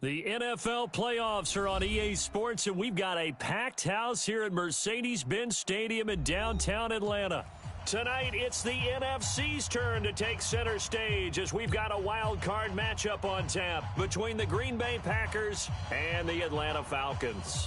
The NFL playoffs are on EA Sports, and we've got a packed house here at Mercedes-Benz Stadium in downtown Atlanta. Tonight, it's the NFC's turn to take center stage as we've got a wild card matchup on tap between the Green Bay Packers and the Atlanta Falcons.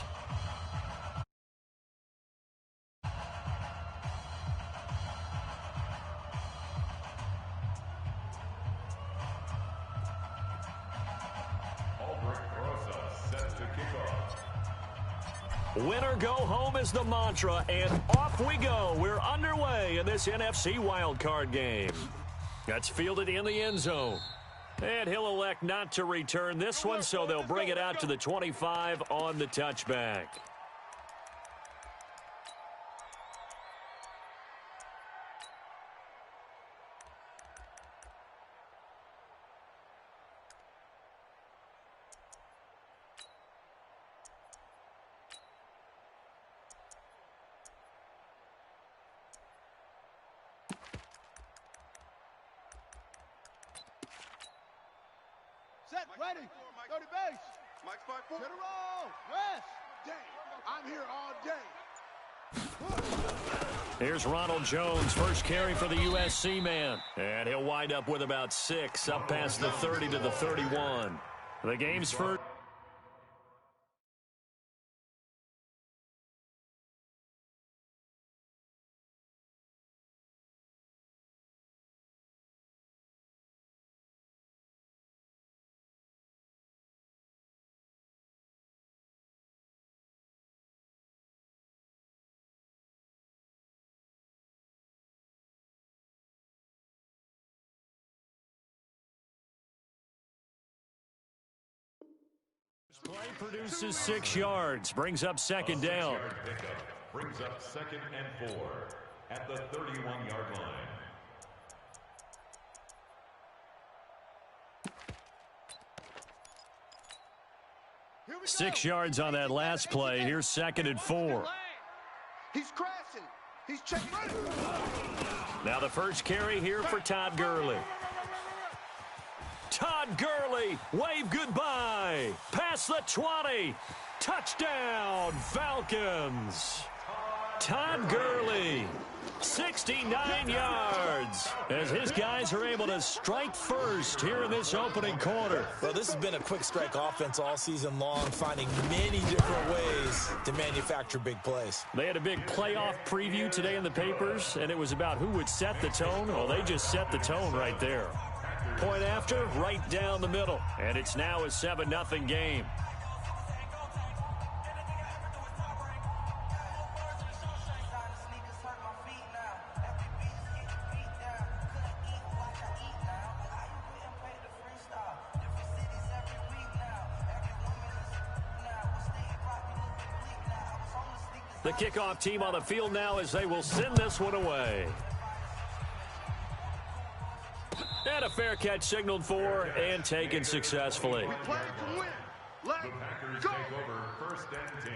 Winner go home is the mantra, and off we go. We're underway in this NFC wildcard game. That's fielded in the end zone. And he'll elect not to return this one, so they'll bring it out to the 25 on the touchback. Set, ready, 30 base. Mike's 5-4. Get a roll. West. I'm here all day. Here's Ronald Jones, first carry for the USC man. And he'll wind up with about 6, up past the 30 to the 31. The game's first. Play produces 6 yards, brings up second down. Brings up 2nd and 4 at the 31-yard line. Six yards on that last play. Here's 2nd and 4. He's crashing. He's checking. Now the first carry here for Todd Gurley. Todd Gurley, wave goodbye. Past the 20. Touchdown, Falcons. Todd Gurley, 69 yards, as his guys are able to strike first here in this opening quarter. Well, this has been a quick strike offense all season long, finding many different ways to manufacture big plays. They had a big playoff preview today in the papers, and it was about who would set the tone. Well, they just set the tone right there. Point after, right down the middle. And it's now a 7-0 game. The kickoff team on the field now as they will send this one away. And a fair catch signaled for and taken successfully. The Packers take over 1st and 10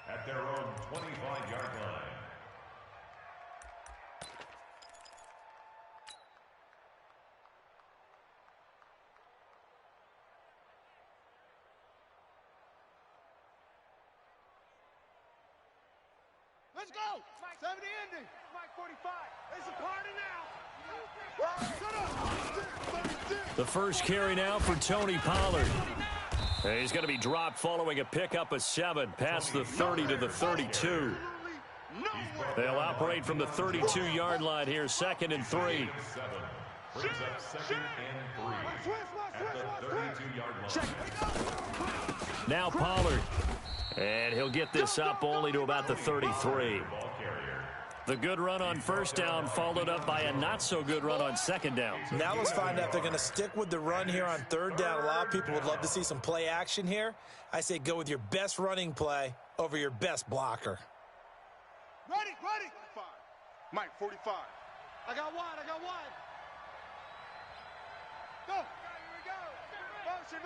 at their own 25-yard line. Let's go. 70 ending. Mike 45. It's a party now. The first carry now for Tony Pollard. He's going to be dropped following a pickup of 7 past the 30 to the 32. They'll operate from the 32-yard line here, 2nd and 3. Brings up 2nd and 3 at the 32-yard line. Now Pollard. And he'll get this up only to about the 33. The good run on first down followed up by a not-so-good run on second down. Now let's find out if they're going to stick with the run here on 3rd down. A lot of people would love to see some play action here. I say go with your best running play over your best blocker. Ready. Mike 45. I got wide. Go. Here we go. Motion.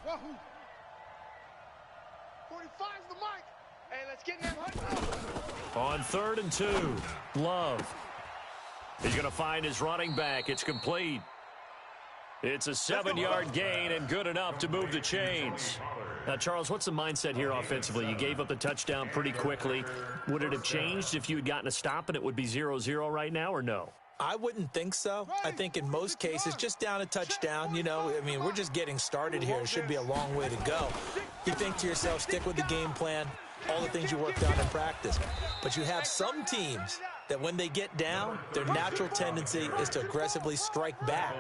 Wahoo. 45's the mic. Hey, let's get in there. On 3rd and 2, Love. He's going to find his running back. It's complete. It's a 7-yard gain and good enough to move the chains. Now, Charles, what's the mindset here offensively? You gave up the touchdown pretty quickly. Would it have changed if you had gotten a stop and it would be 0-0 right now, or no? I wouldn't think so. I think in most cases, just down a touchdown, you know, I mean, we're just getting started here. It should be a long way to go. You think to yourself, stick with the game plan, all the things you worked on in practice. But you have some teams that when they get down, their natural tendency is to aggressively strike back.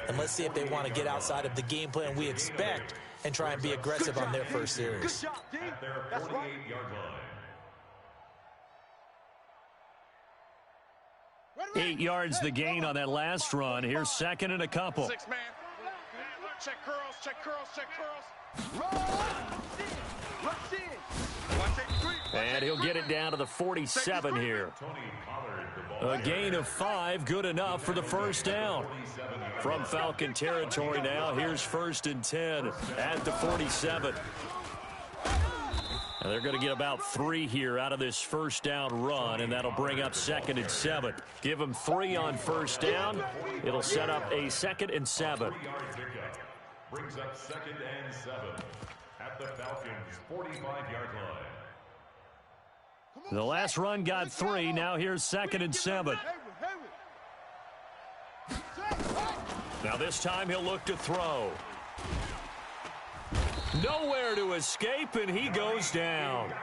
And let's see if they want to get outside of the game plan we expect and try and be aggressive on their first series. At their 48-yard line. 8 yards the gain on that last run. Here's second and a couple. 6-man. Check curls, check curls, check curls. And he'll get it down to the 47 here. A gain of 5, good enough for the first down. From Falcon territory now, here's 1st and 10 at the 47. And they're going to get about 3 here out of this first down run, and that'll bring up 2nd and 7. Give them 3 on first down. It'll set up a 2nd and 7. 3-yard pickup brings up 2nd and 7 at the Falcons' 45-yard line. The last run got 3. Now here's 2nd and 7. Now this time he'll look to throw. Nowhere to escape, and he goes down.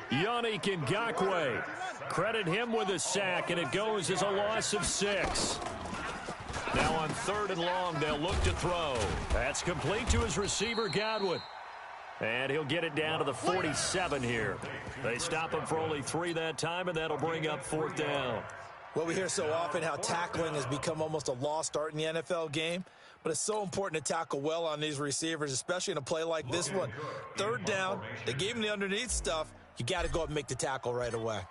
Yannick Ngakoue. Credit him with a sack, and it goes as a loss of 6. Now on 3rd and long, they'll look to throw. That's complete to his receiver, Godwin. And he'll get it down to the 47 here. They stop him for only 3 that time, and that'll bring up 4th down. Well, we hear so often how tackling has become almost a lost art in the NFL game, but it's so important to tackle well on these receivers, especially in a play like this one. 3rd down, they gave him the underneath stuff. You got to go up and make the tackle right away.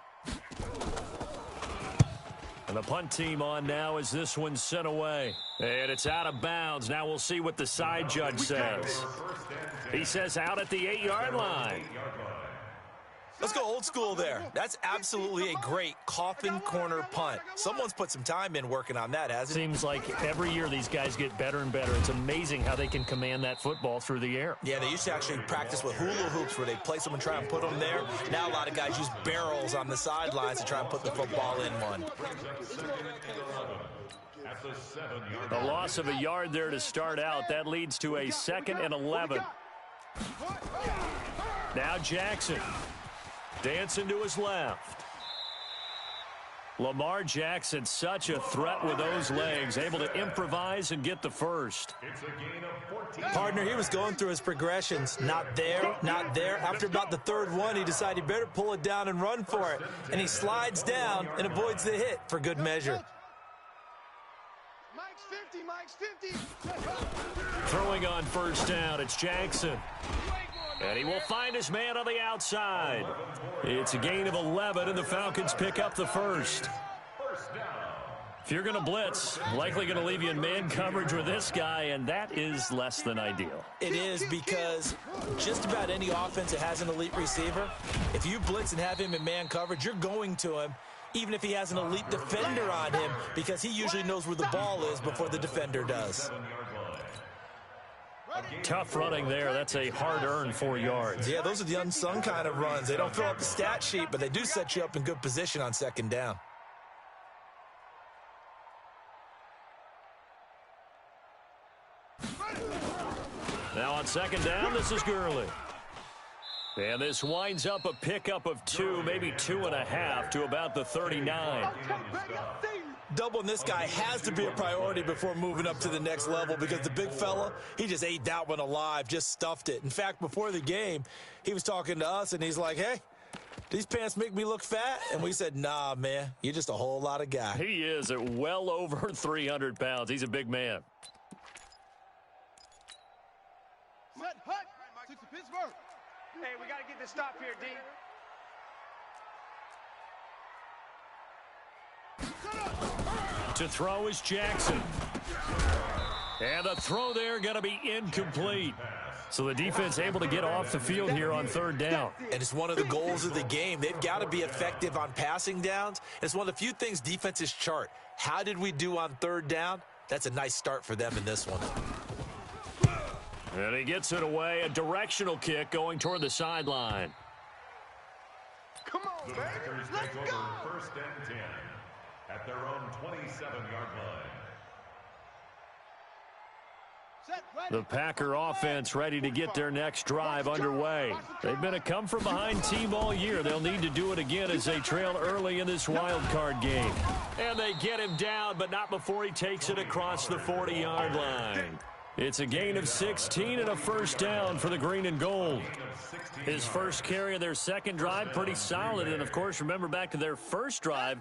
And the punt team on now as this one's sent away. And it's out of bounds. Now we'll see what the side judge says. He says out at the 8-yard line. Let's go old school there. That's absolutely a great coffin corner punt. Someone's put some time in working on that, hasn't it? Seems like every year these guys get better and better. It's amazing how they can command that football through the air. Yeah, they used to actually practice with hula hoops where they place them and try and put them there. Now a lot of guys use barrels on the sidelines to try and put the football in one. A loss of a yard there to start out. That leads to a 2nd and 11. Now Jackson. Dancing to his left. Lamar Jackson, such a threat with those legs, able to improvise and get the first. Partner, he was going through his progressions. Not there, not there. After about the 3rd one, he decided he better pull it down and run for it. And he slides down and avoids the hit for good measure. Mike's 50. Throwing on first down, it's Jackson. And he will find his man on the outside. It's a gain of 11, and the Falcons pick up the first. If you're going to blitz, likely going to leave you in man coverage with this guy, and that is less than ideal. It is, because just about any offense that has an elite receiver, if you blitz and have him in man coverage, you're going to him, even if he has an elite defender on him, because he usually knows where the ball is before the defender does. Tough running there. That's a hard-earned 4 yards. Yeah, those are the unsung kind of runs. They don't fill up the stat sheet, but they do set you up in good position on 2nd down. Now on 2nd down, this is Gurley. And this winds up a pickup of 2, maybe 2.5 to about the 39. Doubling this guy has to be a priority before moving up to the next level, because the big fella, he just ate that one alive, just stuffed it. In fact, before the game, he was talking to us, and he's like, hey, these pants make me look fat? And we said, nah, man, you're just a whole lot of guy. He is at well over 300 pounds. He's a big man. Set, hut, 6 to Pittsburgh. Hey, we got to get this stop here, D. To throw is Jackson. And the throw there going to be incomplete. So the defense able to get off the field here on 3rd down. And it's one of the goals of the game. They've got to be effective on passing downs. It's one of the few things defenses chart. How did we do on 3rd down? That's a nice start for them in this one. And he gets it away. A directional kick going toward the sideline. Come on, The baby. Packers Let's take go. over 1st and 10 at their own 27-yard line. Set, ready. The Packer offense ready to get their next drive underway. They've been a come-from-behind team all year. They'll need to do it again as they trail early in this wild card game. And they get him down, but not before he takes it across the 40-yard line. It's a gain of 16 and a first down for the green and gold. His first carry of their second drive, pretty solid. And, of course, remember back to their first drive,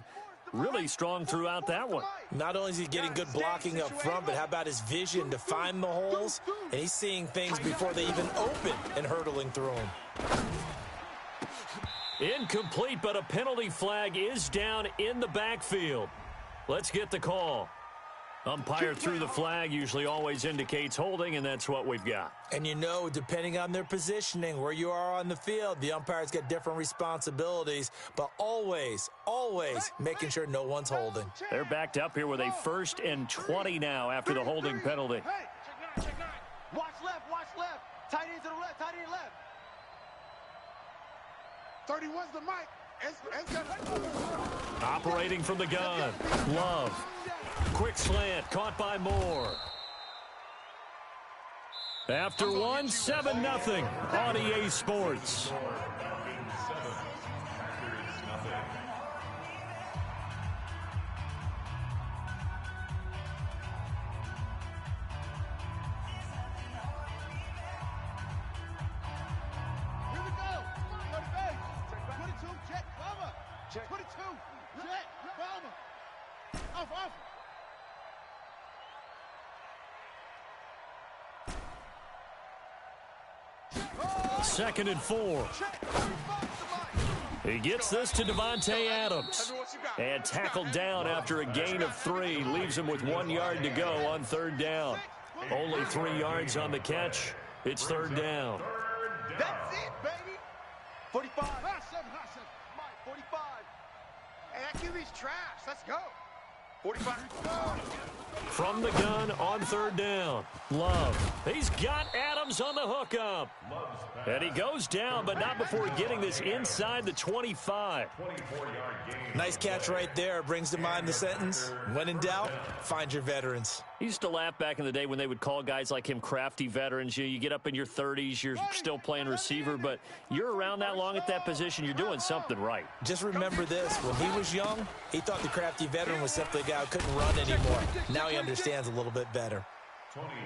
really strong throughout that one. Not only is he getting good blocking up front, but how about his vision to find the holes? And he's seeing things before they even open and hurdling through them. Incomplete, but a penalty flag is down in the backfield. Let's get the call. Umpire threw the flag, usually always indicates holding, and that's what we've got. And you know, depending on their positioning, where you are on the field, the umpires get different responsibilities, but always, always making sure no one's holding. They're backed up here with a 1st and 20 now after the holding penalty. Hey, check 9. Watch left, watch left. Tight end to the left, tight end left. 31's the mic. Operating from the gun, Love. Quick slant, caught by Moore. After one, 7-0 on EA Sports. Here we go. 30 base. 22, check, cover. Check. 22, check, cover. Off. 2nd and 4. He gets this to Devontae Adams. And tackled down after a gain of 3. Leaves him with 1 yard to go on 3rd down. Only 3 yards on the catch. It's 3rd down. That's it, baby. 45. Hot 7. Mike, 45. Hey, that QB's trash. Let's go. 45. From the gun on 3rd down. Love. He's got Adams on the hookup. And he goes down, but not before getting this inside the 25. Nice catch right there. Brings to mind the sentence, when in doubt, find your veterans. I used to laugh back in the day when they would call guys like him crafty veterans. You get up in your 30s, you're still playing receiver, but you're around that long at that position, you're doing something right. Just remember this, when he was young, he thought the crafty veteran was simply a guy who couldn't run anymore. Now he understands a little bit better.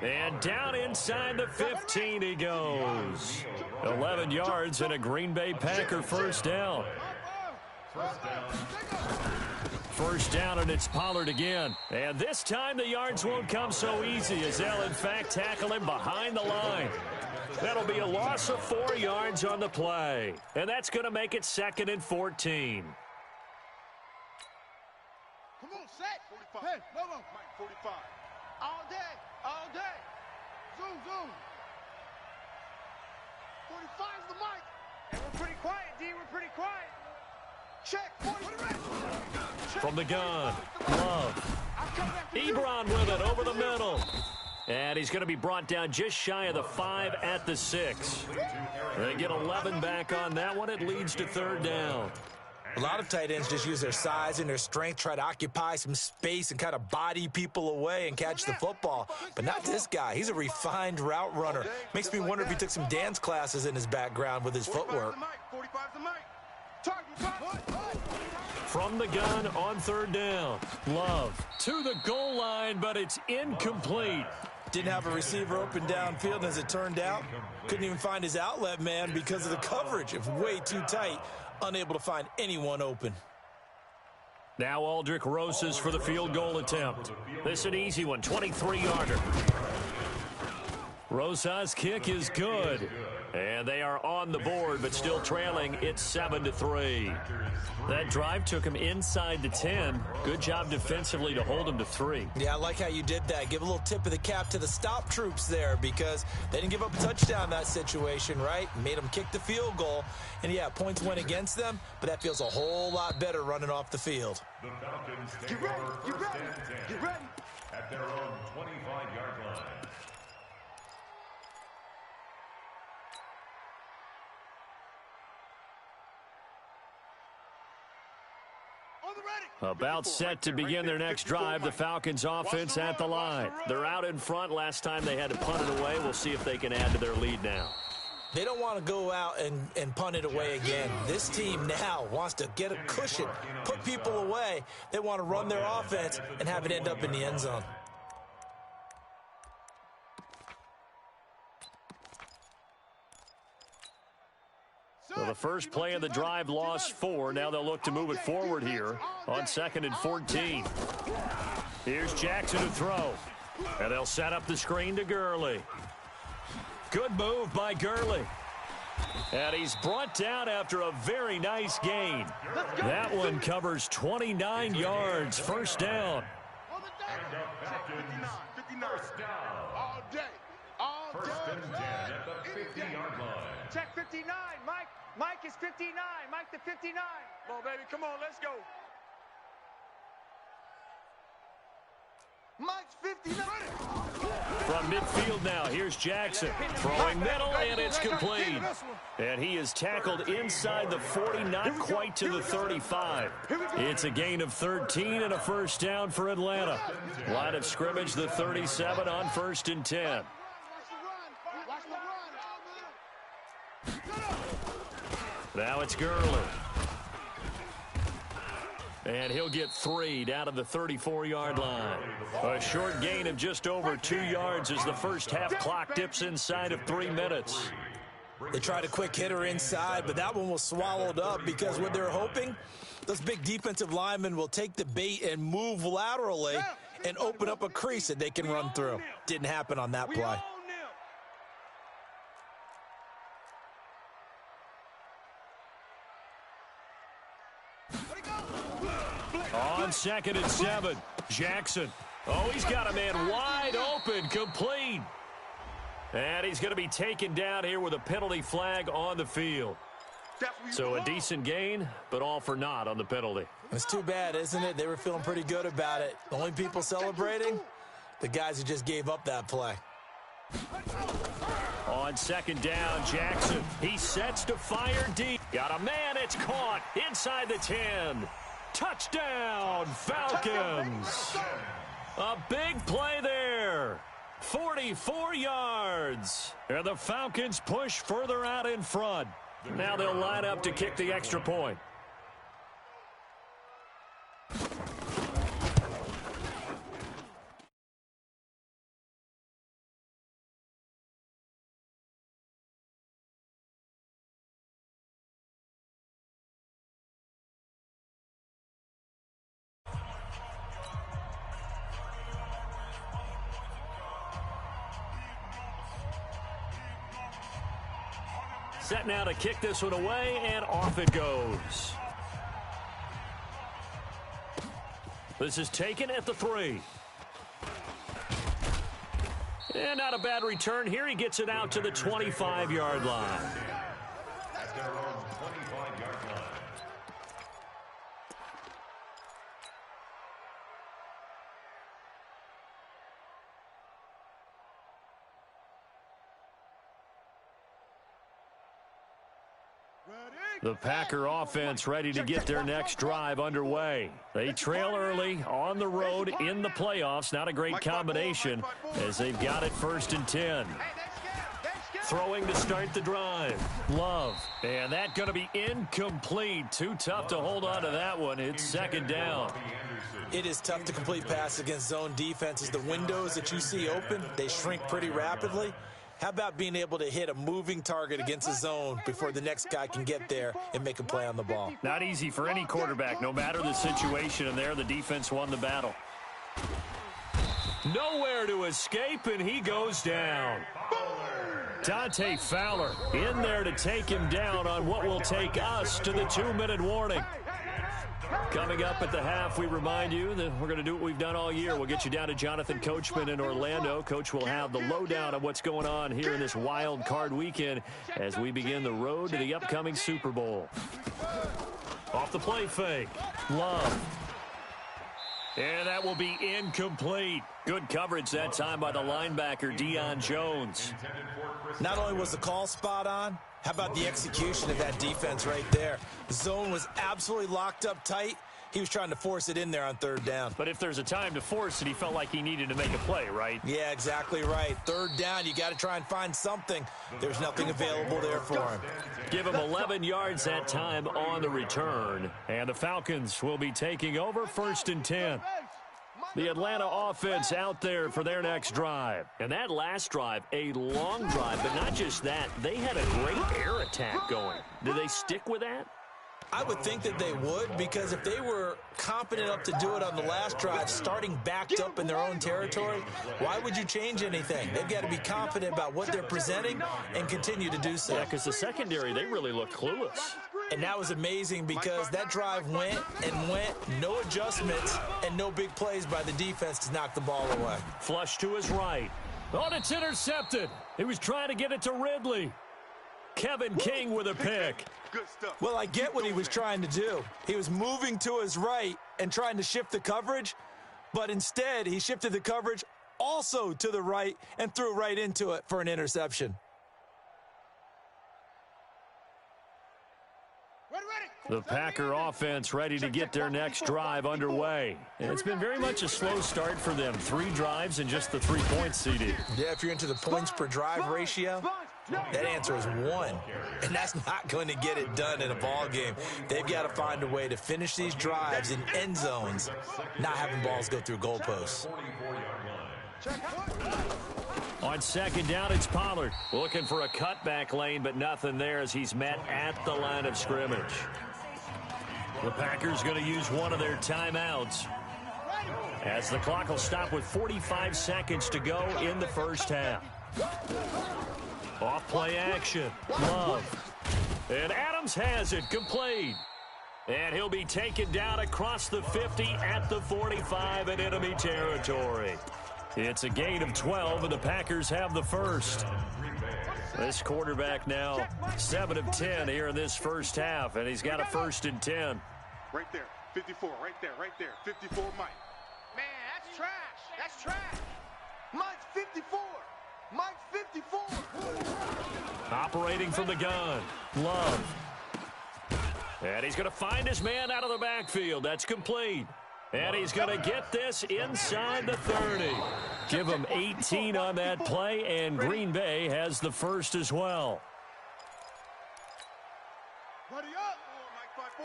And down inside the 15 he goes. 11 yards and a Green Bay Packer first down. First down, and it's Pollard again. And this time the yards won't come so easy as they'll, in fact, tackle him behind the line. That'll be a loss of 4 yards on the play. And that's going to make it 2nd and 14. Come on, set. 45. Hey, Lobo. Mike, 45. All day. Zoom. 45's the mic. And we're pretty quiet, D. We're pretty quiet. Check. 40. From the gun, Love. Ebron with it over the middle. And he's going to be brought down just shy of the 5 at the 6. They get 11 back on that one. It leads to 3rd down. A lot of tight ends just use their size and their strength, try to occupy some space and kind of body people away and catch the football. But not this guy. He's a refined route runner. Makes me wonder if he took some dance classes in his background with his footwork. 45's the mic. Target. From the gun on 3rd down. Love to the goal line, but it's incomplete. Didn't have a receiver open downfield, as it turned out. Couldn't even find his outlet man because of the coverage. It was way too tight. Unable to find anyone open. Now Aldrich Rosas for the field goal attempt. This is an easy one, 23-yarder. Rosas' kick is good. And they are on the board, but still trailing. It's 7-3. That drive took him inside the 10. Good job defensively to hold him to 3. Yeah, I like how you did that. Give a little tip of the cap to the stop troops there because they didn't give up a touchdown in that situation, right? Made them kick the field goal. And, yeah, points went against them, but that feels a whole lot better running off the field. The Falcons take over first and 10 at their own 25-yard line. About set to begin their next drive, the Falcons offense at the line. They're out in front. Last time they had to punt it away. We'll see if they can add to their lead now. They don't want to go out and punt it away again. This team now wants to get a cushion, put people away. They want to run their offense and have it end up in the end zone. So the first play of the drive lost 4. Now they'll look to move it forward here on 2nd and 14. Here's Jackson to throw. And they'll set up the screen to Gurley. Good move by Gurley. And he's brought down after a very nice gain. That one covers 29 yards. First down. First down. All day. All day. First and 10 at the 50-yard line. Check 59. Mike is 59. Mike the 59. Come on, baby. Come on. Let's go. Mike's 59. From midfield now, here's Jackson. Throwing middle, and it's complete. And he is tackled inside the 40, not quite to the 35. It's a gain of 13 and a first down for Atlanta. Line of scrimmage, the 37 on 1st and 10. Now it's Gurley. And he'll get 3 down to the 34-yard line. A short gain of just over 2 yards as the first half clock dips inside of 3 minutes. They tried a quick hitter inside, but that one was swallowed up because what they're hoping, those big defensive linemen will take the bait and move laterally and open up a crease that they can run through. Didn't happen on that play. On 2nd and 7, Jackson. Oh, he's got a man wide open, complete. And he's going to be taken down here with a penalty flag on the field. So a decent gain, but all for naught on the penalty. It's too bad, isn't it? They were feeling pretty good about it. The only people celebrating, the guys who just gave up that play. On 2nd down, Jackson. He sets to fire deep. Got a man, it's caught inside the 10. Touchdown, Falcons. A big play there. 44 yards. And the Falcons push further out in front. Now they'll line up to kick the extra point. Set now to kick this one away, and off it goes. This is taken at the 3. And not a bad return here. He gets it out to the 25-yard line. At their own 25-yard line. The Packer offense ready to get their next drive underway. They trail early on the road in the playoffs. Not a great combination as they've got it 1st and 10. Throwing to start the drive. Love. And that's going to be incomplete. Too tough to hold on to that one. It's 2nd down. It is tough to complete pass against zone defenses. The windows that you see open, they shrink pretty rapidly. How about being able to hit a moving target against a zone before the next guy can get there and make a play on the ball? Not easy for any quarterback, no matter the situation, and there the defense won the battle. Nowhere to escape, and he goes down. Dante Fowler in there to take him down on what will take us to the 2-minute warning. Coming up at the half, we remind you that we're going to do what we've done all year. We'll get you down to Jonathan Coachman in Orlando. Coach will have the lowdown of what's going on here in this wild card weekend as we begin the road to the upcoming Super Bowl. Off the play fake. Love. And that will be incomplete. Good coverage that time by the linebacker, Deion Jones. Not only was the call spot on, how about the execution of that defense right there? The zone was absolutely locked up tight. He was trying to force it in there on third down. But if there's a time to force it, he felt like he needed to make a play, right? Yeah, exactly right. Third down, you got to try and find something. There's nothing available there for him. Give him 11 yards that time on the return. And the Falcons will be taking over 1st and 10. The Atlanta offense out there for their next drive. And that last drive, a long drive, but not just that. They had a great air attack going. Did they stick with that? I would think that they would, because if they were competent enough to do it on the last drive, starting backed up in their own territory, why would you change anything? They've got to be confident about what they're presenting and continue to do so. Yeah, because the secondary, they really looked clueless. And that was amazing because that drive went and went, no adjustments, and no big plays by the defense to knock the ball away. Flush to his right. Oh, it's intercepted. He was trying to get it to Ridley. Kevin King with a pick. Good stuff. Well, I get what he was trying to do. He was moving to his right and trying to shift the coverage, but instead he shifted the coverage also to the right and threw right into it for an interception. The Packer offense ready to get their next drive underway. And it's been very much a slow start for them. 3 drives and just the 3 points, CD. Yeah, if you're into the points per drive ratio, that answer is 1. And that's not going to get it done in a ball game. They've got to find a way to finish these drives in end zones, not having balls go through goalposts. On 2nd down, it's Pollard. Looking for a cutback lane, but nothing there as he's met at the line of scrimmage. The Packers going to use one of their timeouts as the clock will stop with 45 seconds to go in the first half. Off play action. Love. And Adams has it complete. And he'll be taken down across the 50 at the 45 in enemy territory. It's a gain of 12, and the Packers have the first. This quarterback now 7 of 10 here in this first half, and he's got a 1st and 10. Right there, 54, right there, 54, Mike. Man, that's trash. That's trash. Mike's 54. Mike's 54. Operating from the gun. Love. And he's going to find his man out of the backfield. That's complete. And he's going to get this inside the 30. Give him 18 on that play, and Green Bay has the first as well. Ready up. Mike 5-4.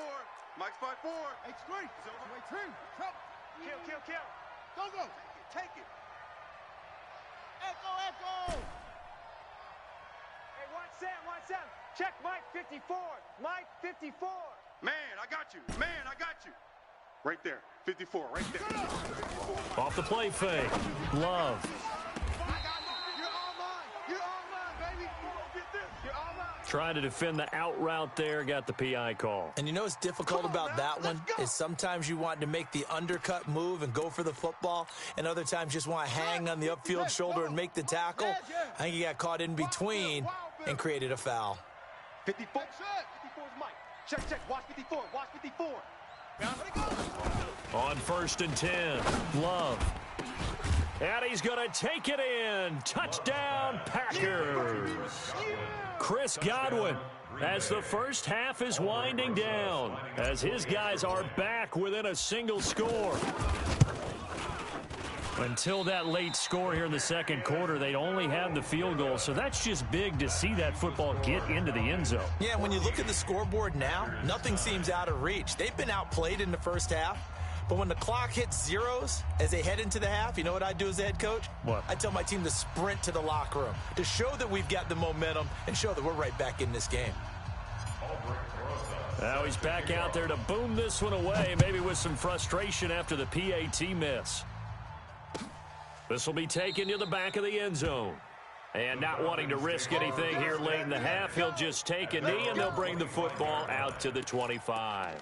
Mike 5-4. Hey, screen. Wait, two. Kill. Go. Take it. Echo. Hey, 1-7. Check Mike 54. Mike 54. Man, I got you. Right there, 54, right there. Off the play fake. Love. You're online, baby. Get this. You're online. Trying to defend the out route there, got the PI call. And you know what's difficult about that one is sometimes you want to make the undercut move and go for the football, and other times just want to hang on the upfield shoulder and make the tackle. I think he got caught in between and created a foul. 54. 54 is Mike. Check. Watch 54. On 1st and 10, Love. And he's going to take it in. Touchdown, Packers. Chris Godwin, as the first half is winding down, as his guys are back within a single score. Until that late score here in the second quarter, they only had the field goal, so that's just big to see that football get into the end zone. Yeah, when you look at the scoreboard now, nothing seems out of reach. They've been outplayed in the first half, but when the clock hits zeros as they head into the half, you know what I do as the head coach? What? I tell my team to sprint to the locker room to show that we've got the momentum and show that we're right back in this game. Now he's back out there to boom this one away, maybe with some frustration after the PAT miss. This will be taken to the back of the end zone. And not wanting to risk anything here late in the half, he'll just take a knee, and they'll bring the football out to the 25.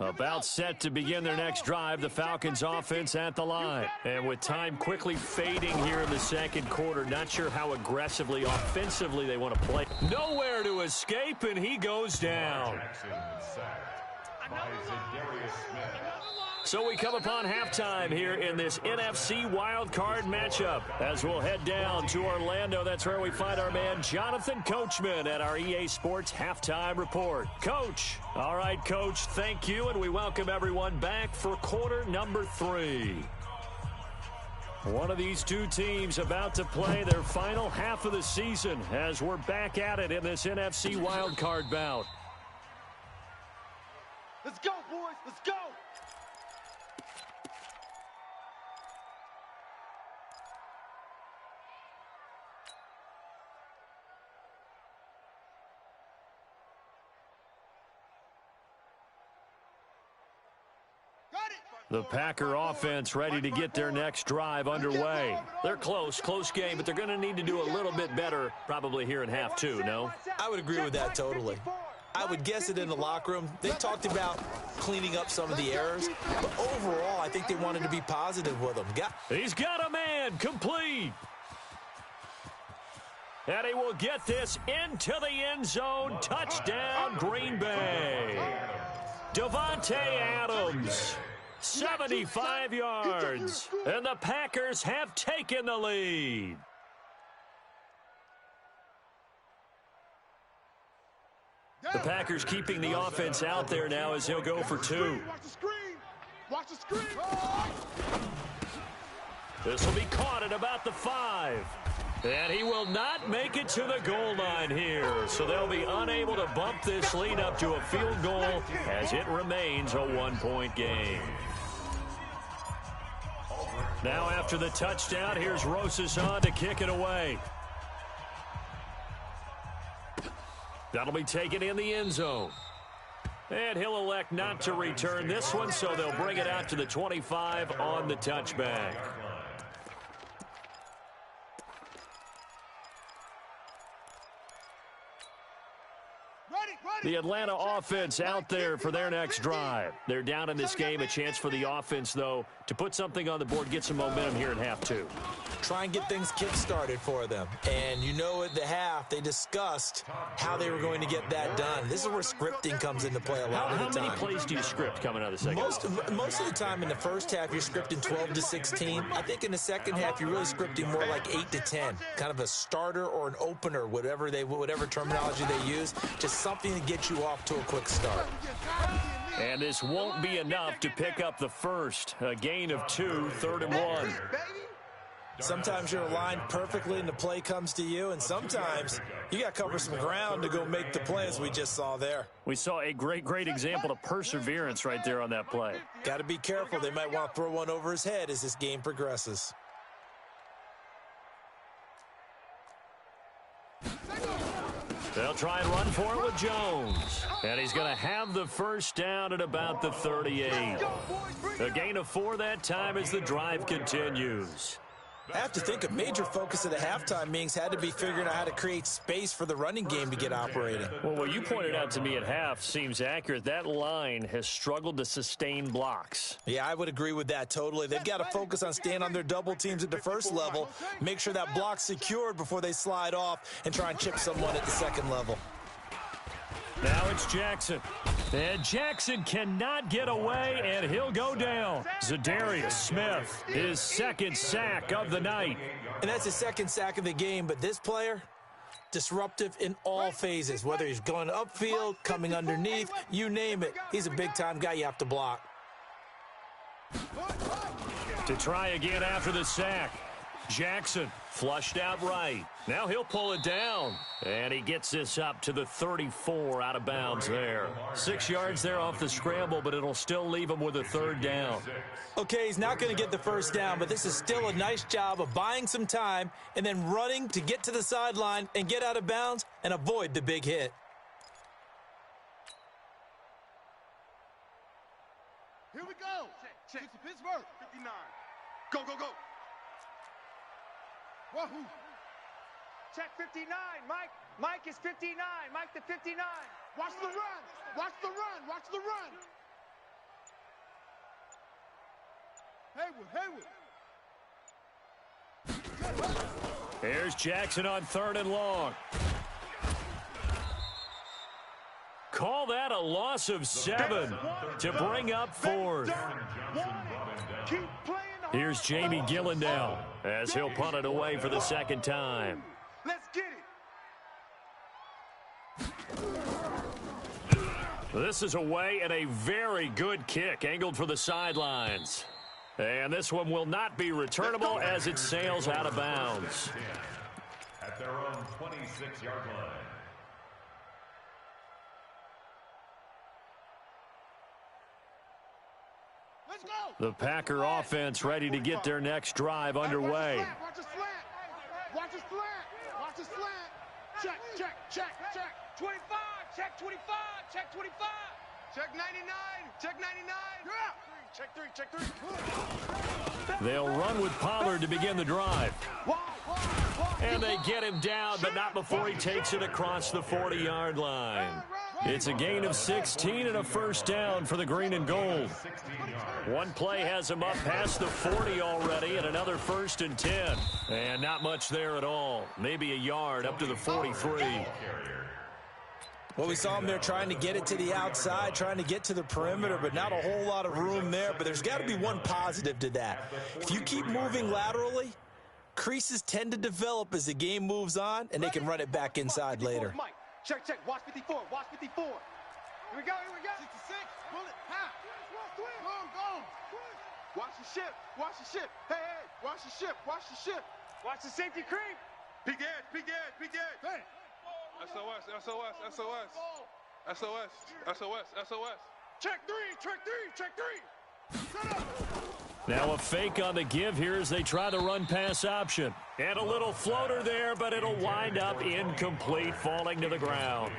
About set to begin their next drive, the Falcons offense at the line. And with time quickly fading here in the second quarter, not sure how aggressively, offensively they want to play. Nowhere to escape, and he goes down. So we come upon halftime here in this NFC wildcard matchup. As we'll head down to Orlando, that's where we find our man Jonathan Coachman at our EA Sports Halftime Report. Coach. All right, Coach, thank you, and we welcome everyone back for quarter number 3. One of these two teams about to play their final half of the season as we're back at it in this NFC wildcard bout. Let's go, boys. Let's go. The Packer offense ready to get their next drive underway. They're close game, but they're going to need to do a little bit better probably here in half 2, no? I would agree with that totally. I would guess it in the locker room. They talked about cleaning up some of the errors, but overall, I think they wanted to be positive with them. He's got a man, complete. And he will get this into the end zone. Touchdown, Green Bay. Davante Adams. 75 yards, and the Packers have taken the lead. The Packers keeping the offense out there now as he'll go for 2. Watch the screen. This will be caught at about the 5. And he will not make it to the goal line here. So they'll be unable to bump this lead up to a field goal as it remains a 1-point game. Now after the touchdown, here's Rosas on to kick it away. That'll be taken in the end zone. And he'll elect not to return this one, so they'll bring it out to the 25 on the touchback. The Atlanta offense out there for their next drive. They're down in this game. A chance for the offense, though, to put something on the board, get some momentum here in half 2. Try and get things kick-started for them. And you know at the half, they discussed how they were going to get that done. This is where scripting comes into play a lot of the time. How many plays do you script coming out of the second half? Most of the time in the first half, you're scripting 12 to 16. I think in the second half, you're really scripting more like 8 to 10. Kind of a starter or an opener, whatever terminology they use. Just something to get you off to a quick start. And this won't be enough to pick up the first. A gain of 2, 3rd and 1. Sometimes you're aligned perfectly and the play comes to you, and sometimes you got to cover some ground to go make the play, as we just saw there. We saw a great example of perseverance right there on that play. Got to be careful. They might want to throw one over his head as this game progresses. They'll try and run for it with Jones. And he's going to have the first down at about the 38. A gain of 4 that time as the drive continues. I have to think a major focus of the halftime meetings had to be figuring out how to create space for the running game to get operating. Well, what you pointed out to me at half seems accurate. That line has struggled to sustain blocks. Yeah, I would agree with that totally. They've got to focus on staying on their double teams at the first level, make sure that block's secured before they slide off, and try and chip someone at the second level. Now it's Jackson. And Jackson cannot get away, and he'll go down. Zadarius Smith, his second sack of the night. And that's his second sack of the game, but this player, disruptive in all phases, whether he's going upfield, coming underneath, you name it. He's a big-time guy you have to block. To try again after the sack. Jackson flushed out right. Now he'll pull it down. And he gets this up to the 34 out of bounds there. 6 yards there off the scramble, but it'll still leave him with a third down. Okay, he's not going to get the first down, but this is still a nice job of buying some time and then running to get to the sideline and get out of bounds and avoid the big hit. Here we go. Check. Pittsburgh. 59. Go, go, go. Wahoo. Check 59. Mike is 59. Mike to 59. Watch the run. Watch the run. Watch the run. Haywood. Here's Jackson on 3rd and long. Call that a loss of 7 to bring up 4th. Keep playing the Here's Jamie Gillandale as he'll punt it away for the second time. Let's get it. This is away and a very good kick angled for the sidelines. And this one will not be returnable as it sails out of bounds. At their own 26-yard line. Let's go. The Packer offense ready to get their next drive underway. Watch the slant. Watch the slant. Watch the slant. Check. 25. Check 25. Check 25. Check 99. Check 99. Yeah. Check 3. They'll run with Pollard to begin the drive. And they get him down, but not before he takes it across the 40-yard line. It's a gain of 16 and a first down for the green and gold. One play has him up past the 40 already, and another 1st and 10. And not much there at all. Maybe a yard up to the 43. Well, we saw him there trying to get it to the outside, trying to get to the perimeter, but not a whole lot of room there. But there's got to be one positive to that. If you keep moving laterally, creases tend to develop as the game moves on, and they can run it back inside later. Check. Watch 54. Watch 54. Here we go. 66. Bullet. Ha. Go. Watch the ship. Hey. Watch the ship. Watch the safety creep. Peek edge. Hey. SOS. Check 3. Now a fake on the give here as they try the run-pass option. And a little floater there, but it'll wind up incomplete, falling to the ground.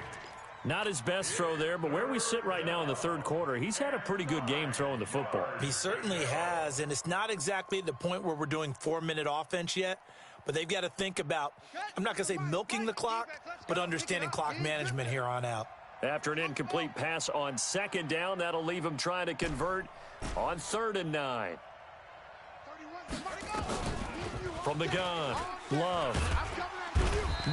Not his best throw there, but where we sit right now in the 3rd quarter, he's had a pretty good game throwing the football. He certainly has, and it's not exactly at the point where we're doing 4-minute offense yet, but they've got to think about, I'm not going to say milking the clock, but understanding clock management here on out. After an incomplete pass on 2nd down, that'll leave him trying to convert on 3rd and 9. From the gun, Love.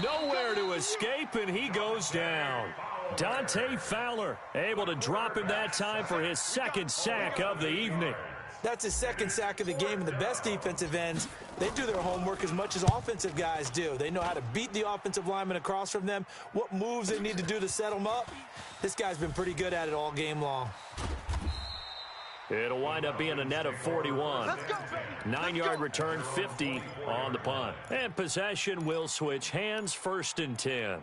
Nowhere to escape, and he goes down. Dante Fowler able to drop him that time for his 2nd sack of the evening. That's his 2nd sack of the game, and the best defensive ends, they do their homework as much as offensive guys do. They know how to beat the offensive lineman across from them, what moves they need to do to set them up. This guy's been pretty good at it all game long. It'll wind up being a net of 41. 9-yard return, 50 on the punt. And possession will switch hands, 1st and 10.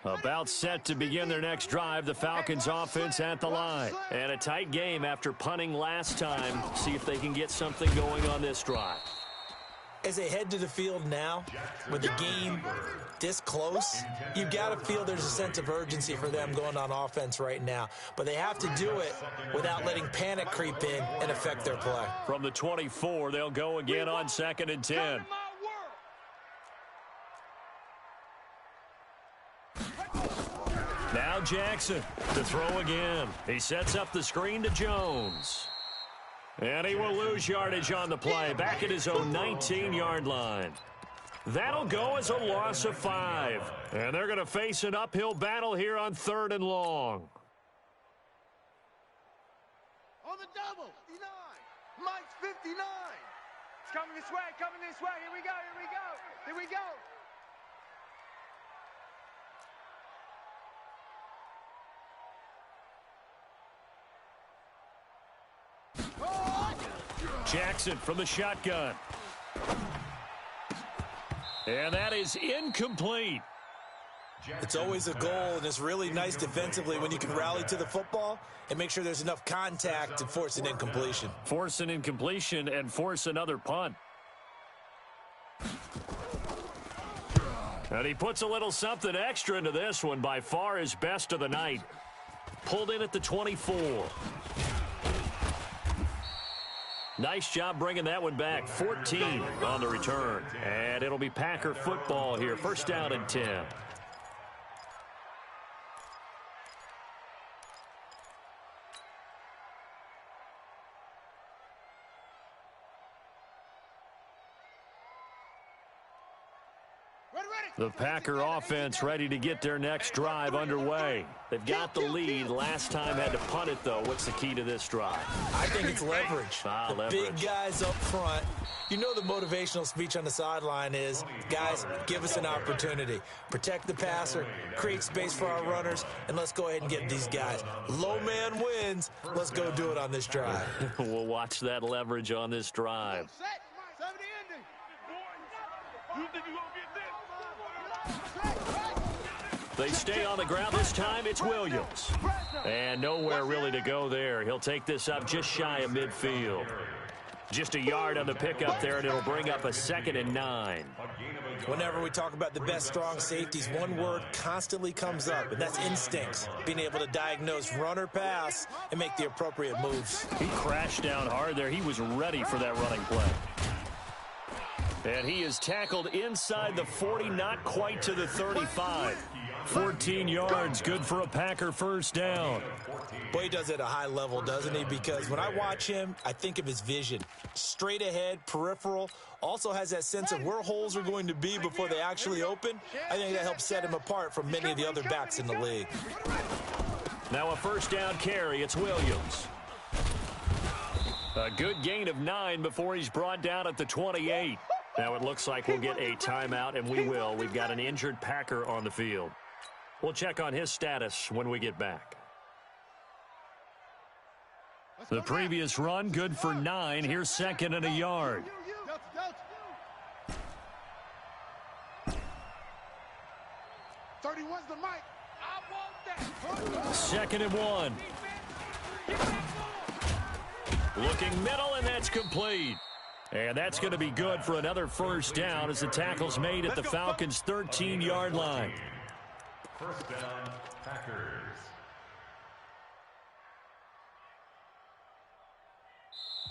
About set to begin their next drive, the Falcons offense at the line. And a tight game after punting last time. See if they can get something going on this drive. As they head to the field now, with the game this close, you've got to feel there's a sense of urgency for them going on offense right now. But they have to do it without letting panic creep in and affect their play. From the 24, they'll go again on 2nd and 10. Now Jackson to throw again. He sets up the screen to Jones. And he will lose yardage on the play, back at his own 19-yard line. That'll go as a loss of 5. And they're going to face an uphill battle here on 3rd and long. On the double. 59. Mike's 59. It's coming this way. Here we go. Jackson from the shotgun. And that is incomplete. It's always a goal, and it's really nice defensively when you can rally to the football and make sure there's enough contact to force an incompletion. Force an incompletion and force another punt. And he puts a little something extra into this one, by far his best of the night. Pulled in at the 24. Nice job bringing that one back. 14 on the return. And it'll be Packer football here. First down and 10. The Packer offense ready to get their next drive underway. They've got the lead. Last time had to punt it, though. What's the key to this drive? I think it's leverage. The big guys up front. You know the motivational speech on the sideline is, guys, give us an opportunity. Protect the passer, create space for our runners, and let's go ahead and get these guys. Low man wins. Let's go do it on this drive. We'll watch that leverage on this drive. They stay on the ground this time. It's Williams. And nowhere really to go there. He'll take this up just shy of midfield. Just a yard on the pickup there, and it'll bring up a 2nd and 9. Whenever we talk about the best strong safeties, one word constantly comes up, and that's instincts. Being able to diagnose run or pass and make the appropriate moves. He crashed down hard there. He was ready for that running play. And he is tackled inside the 40, not quite to the 35. 14 yards, good for a Packer first down. Boy, he does it at a high level, doesn't he? Because when I watch him, I think of his vision. Straight ahead, peripheral, also has that sense of where holes are going to be before they actually open. I think that helps set him apart from many of the other backs in the league. Now a first down carry, it's Williams. A good gain of 9 before he's brought down at the 28. Now it looks like we'll get a timeout, and we will. We've got an injured Packer on the field. We'll check on his status when we get back. The previous run, good for 9. Here's 2nd and a yard. 31's the mic. I want that. 2nd and 1. Looking middle, and that's complete. And that's going to be good for another first down as the tackle's made at the Falcons' 13-yard line. First down, Packers.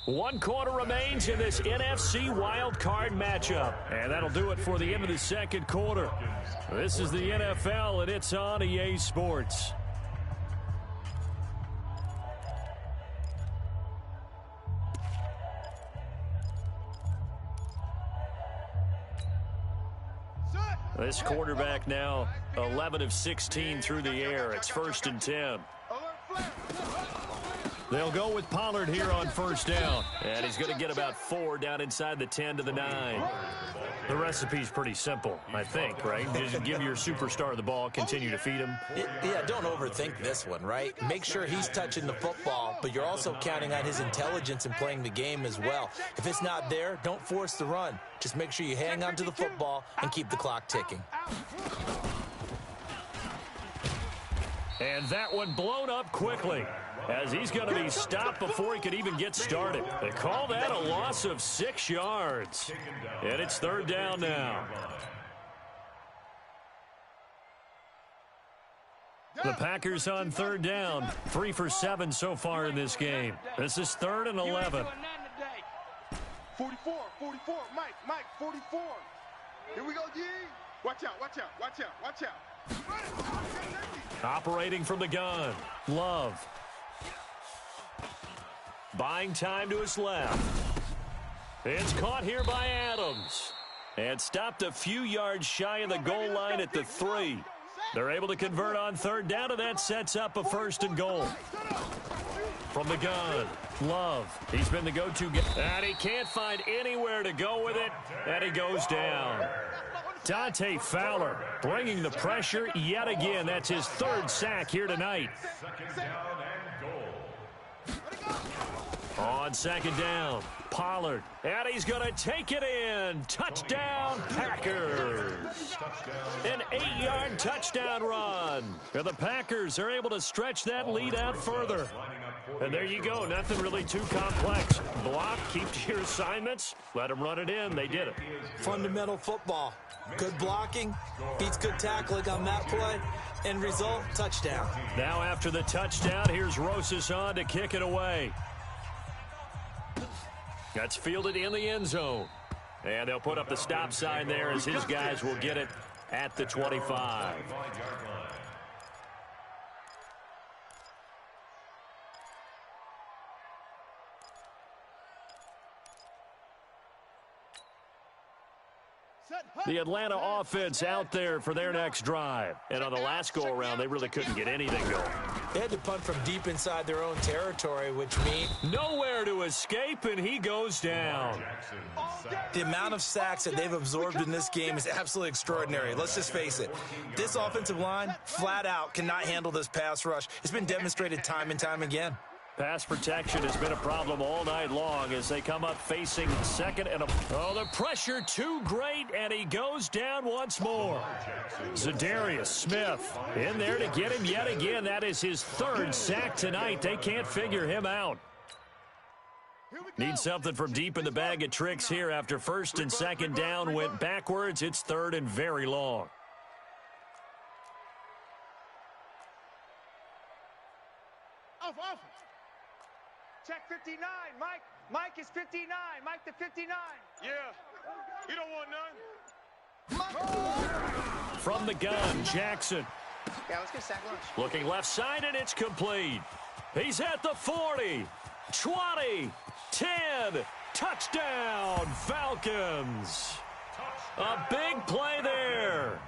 One quarter remains in this NFC wildcard matchup. And that'll do it for the end of the second quarter. This is the NFL, and it's on EA Sports. This quarterback now 11 of 16 through the air. It's 1st and 10. They'll go with Pollard here on first down. And he's going to get about 4 down inside the 10 to the 9. The recipe's pretty simple, I think, right? Just give your superstar the ball, continue to feed him. Yeah, don't overthink this one, right? Make sure he's touching the football, but you're also counting on his intelligence in playing the game as well. If it's not there, don't force the run. Just make sure you hang on to the football and keep the clock ticking. And that one blown up quickly, as he's going to be stopped before he could even get started. They call that a loss of 6 yards. And it's 3rd down now. The Packers on 3rd down, 3 for 7 so far in this game. This is 3rd and 11. 44, Mike, 44. Here we go, G. Watch out, watch out, watch out, watch out. Operating from the gun, Love. Buying time to his left. It's caught here by Adams. And stopped a few yards shy of the goal line at the 3. They're able to convert on 3rd down, and that sets up a 1st and goal. From the gun, Love. He's been the go-to guy. And he can't find anywhere to go with it, and he goes down. Dante Fowler bringing the pressure yet again. That's his 3rd sack here tonight. On second down, Pollard, and he's going to take it in. Touchdown, Packers. An 8-yard touchdown run. And the Packers are able to stretch that lead out further. And there you go, nothing really too complex. Block, keep to your assignments, let them run it in. They did it. Fundamental football. Good blocking, beats good tackling on that play. End result, touchdown. Now after the touchdown, here's Rosas on to kick it away. That's fielded in the end zone. And they'll put up the stop sign there as his guys will get it at the 25. The Atlanta offense out there for their next drive. And on the last go-around, they really couldn't get anything going. They had to punt from deep inside their own territory, which means nowhere to escape, and he goes down. The amount of sacks that they've absorbed in this game is absolutely extraordinary. Let's just face it. This offensive line, flat out, cannot handle this pass rush. It's been demonstrated time and time again. Pass protection has been a problem all night long as they come up facing second and oh, the pressure too great, and he goes down once more. Zadarius Smith in there to get him yet again. That is his third sack tonight. They can't figure him out. Need something from deep in the bag of tricks here after first and second down went backwards. It's third and very long. Off. Check 59, Mike. Mike is 59. Mike to 59. Yeah. You don't want none. From the gun, Jackson. Yeah, let's get sack lunch. Looking left side, and it's complete. He's at the 40, 20, 10. Touchdown, Falcons. A big play there.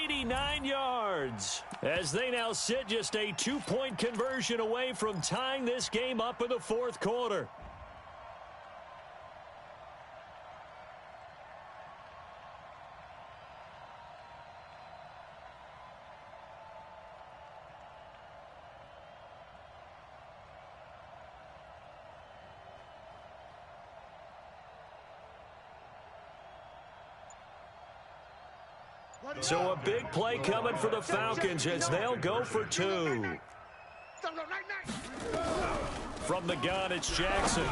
89 yards as they now sit just a 2-point conversion away from tying this game up in the fourth quarter. So a big play coming for the Falcons as they'll go for two. From the gun, it's Jackson.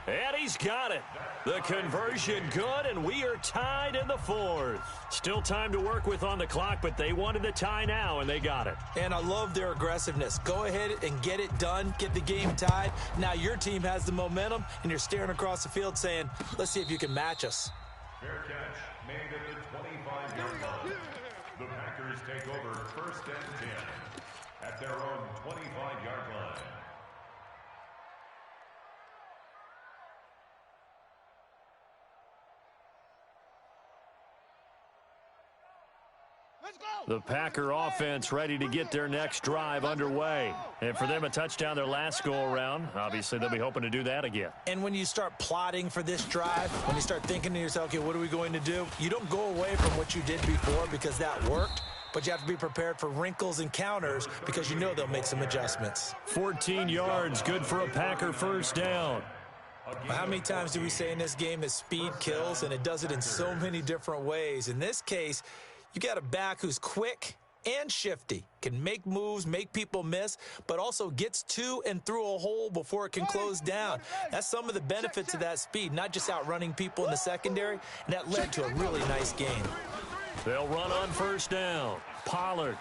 And he's got it. The conversion good, and we are tied in the fourth. Still time to work with on the clock, but they wanted the tie now, and they got it. And I love their aggressiveness. Go ahead and get it done. Get the game tied. Now your team has the momentum, and you're staring across the field saying, let's see if you can match us. Fair catch made at the 25-yard line. The Packers take over first and 10 at their own 25-yard line. The Packer offense ready to get their next drive underway. And for them, a touchdown their last go-around. Obviously, they'll be hoping to do that again. And when you start plotting for this drive, when you start thinking to yourself, okay, what are we going to do? You don't go away from what you did before because that worked. But you have to be prepared for wrinkles and counters because you know they'll make some adjustments. 14 yards, good for a Packer first down. How many times do we say in this game that speed kills, and it does it in so many different ways? In this case, you got a back who's quick and shifty, can make moves, make people miss, but also gets to and through a hole before it can close down. That's some of the benefits of that speed, not just outrunning people in the secondary, and that led to a really nice game. They'll run on first down. Pollard.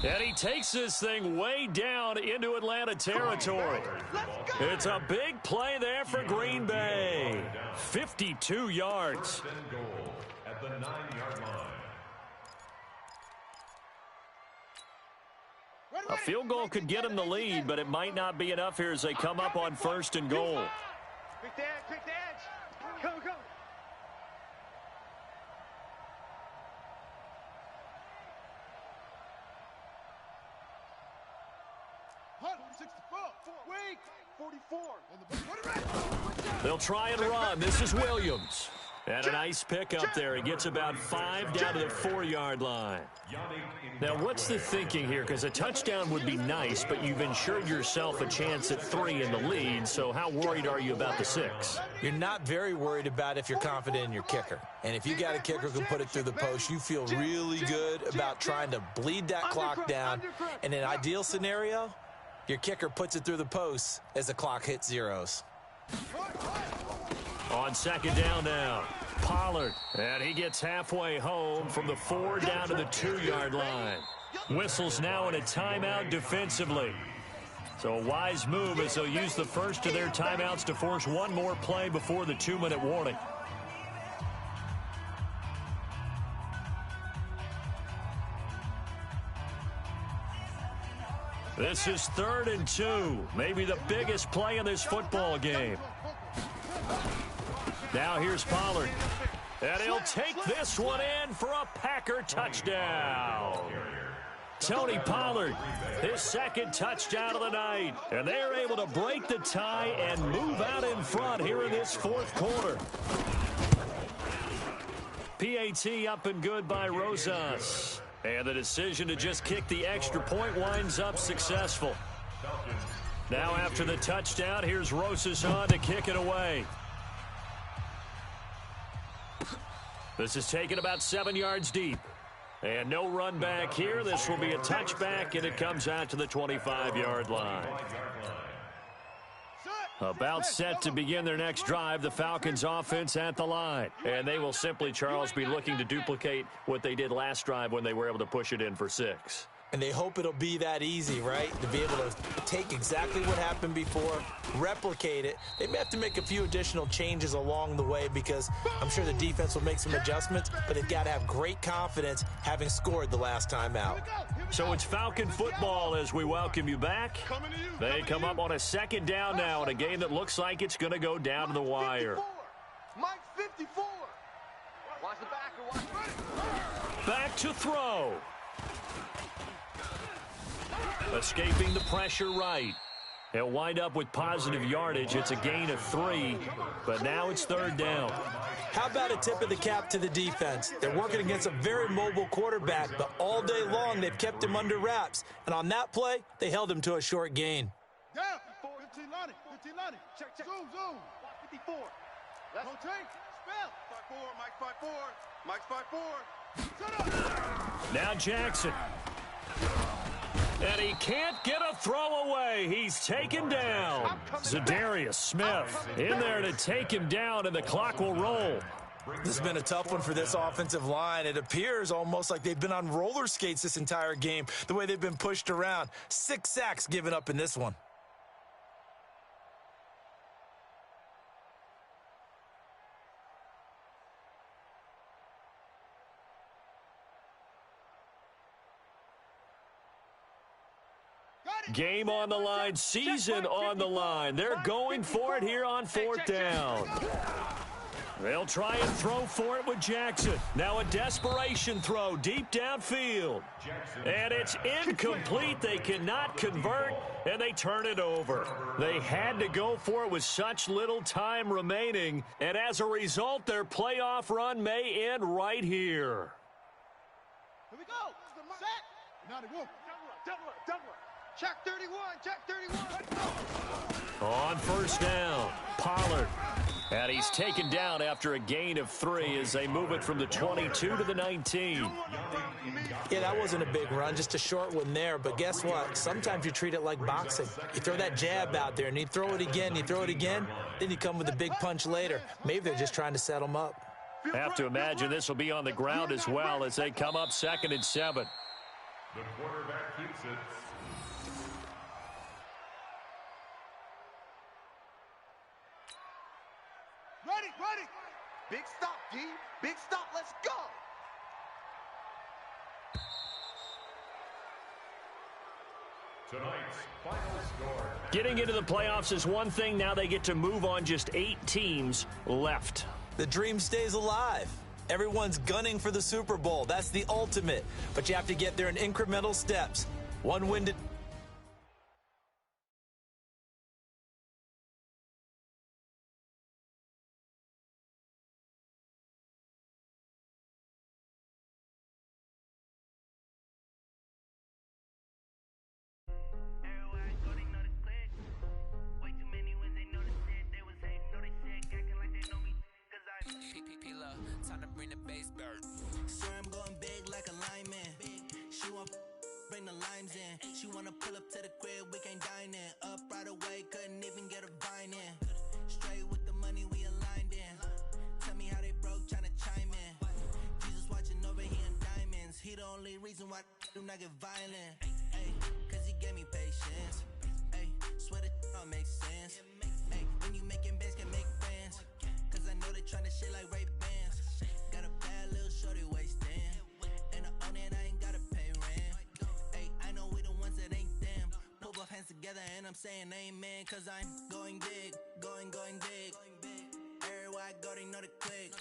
And he takes this thing way down into Atlanta territory. It's a big play there for Green Bay. 52 yards. At the 9-yard line. A field goal could get him the lead, but it might not be enough here as they come up on first and goal. Quick the edge. Go. 44. They'll try and run. This is Williams. And a nice pick up there. He gets about 5 down to the 4-yard line. Now, what's the thinking here? Because a touchdown would be nice, but you've ensured yourself a chance at 3 in the lead, so how worried are you about the 6? You're not very worried about if you're confident in your kicker. And if you got a kicker who can put it through the post, you feel really good about trying to bleed that clock down. In an ideal scenario, your kicker puts it through the post as the clock hits zeros. On second down now, Pollard, and he gets halfway home from the 4 down to the 2-yard line. Whistles now in a timeout defensively. So a wise move as they'll use the first of their timeouts to force one more play before the 2-minute warning. This is 3rd and 2, maybe the biggest play in this football game. Now here's Pollard, and he'll take this one in for a Packer touchdown. Tony Pollard, his 2nd touchdown of the night, and they're able to break the tie and move out in front here in this 4th quarter. PAT up and good by Rosas, and the decision to just kick the extra point winds up successful. Now after the touchdown, here's Rosas on to kick it away. This is taken about 7 yards deep. And no run back here. This will be a touchback, and it comes out to the 25-yard line. About set to begin their next drive, the Falcons offense at the line. And they will simply, Charles, be looking to duplicate what they did last drive when they were able to push it in for 6. And they hope it'll be that easy, right? To be able to take exactly what happened before, replicate it. They may have to make a few additional changes along the way because I'm sure the defense will make some adjustments, but they've got to have great confidence having scored the last time out. So it's Falcon football as we welcome you back. They come up on a 2nd down now in a game that looks like it's going to go down to the wire. Mike 54. Watch the backer, watch. Back to throw. Escaping the pressure right. He'll wind up with positive yardage. It's a gain of 3, but now it's 3rd down. How about a tip of the cap to the defense? They're working against a very mobile quarterback, but all day long they've kept him under wraps. And on that play, they held him to a short gain. Down. 15 line it. 15 line it. Check. Zoom. 54. That's no take. Spell. 5-4. Mike 5-4. Mike's 5-4. Shut up. Now Jackson. And he can't get a throw away. He's taken down. Zadarius Smith in there to take him down, and the clock will roll. This has been a tough one for this offensive line. It appears almost like they've been on roller skates this entire game, the way they've been pushed around. 6 sacks given up in this one. Game on the line, season on the line. They're going for it here on 4th down. They'll try and throw for it with Jackson. Now a desperation throw deep downfield. And it's incomplete. They cannot convert, and they turn it over. They had to go for it with such little time remaining, and as a result, their playoff run may end right here. Here we go. Set. Now they will. Double. Check 31. On 1st down, Pollard. And he's taken down after a gain of 3 as they move it from the 22 to the 19. Yeah, that wasn't a big run, just a short one there. But guess what? Sometimes you treat it like boxing. You throw that jab out there, and you throw it again, then you come with a big punch later. Maybe they're just trying to set them up. Have to imagine this will be on the ground as well as they come up 2nd and 7. The quarterback keeps it. Ready. Big stop, D. Big stop. Let's go. Tonight's final score. Getting into the playoffs is one thing. Now they get to move on. Just 8 teams left. The dream stays alive. Everyone's gunning for the Super Bowl. That's the ultimate. But you have to get there in incremental steps. One win to time to bring the bass bird. Swear I'm going big like a lineman. She want bring the limes in. She wanna pull up to the crib, we can't dine in. Up right away, couldn't even get a vine in. Straight with the money we aligned in. Tell me how they broke, tryna chime in. Jesus watching over here in diamonds. He the only reason why do not get violent. Ay, cause he gave me patience. Ay, swear that don't make sense. Ay, when you making bands, can make friends. Cause I know they tryna shit like Ray-Bans. Got a bad little shorty wasting. And I own it, I ain't gotta pay rent. Ay, I know we the ones that ain't them. Pull both hands together and I'm saying amen. Cause I'm going big, going big. Everywhere I go, they know the click.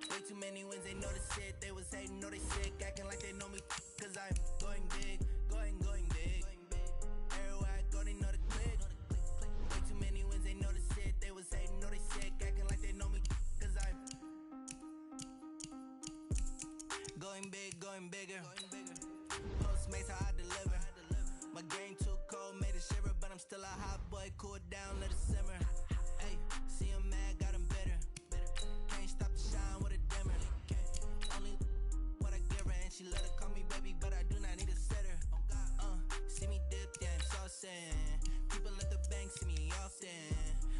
Way too many wins, they know the shit. They was hating, know they sick, acting like they know me. Cause I'm going big, going big. Everywhere I go, they know the click. Way too many wins, they know the shit. They was hating, know they sick, acting like they know me. Cause I'm going big, going bigger. Postmates how I deliver. My game too cold, made it shiver. But I'm still a hot boy, cool it down, let it simmer. Hey, see him mad, got him bitter. Can't stop the shine with a dimmer. Only what I give her, and she let her call me baby, but I do not need a sitter. See me dip, yeah, I'm saucing. People at the bank see me often.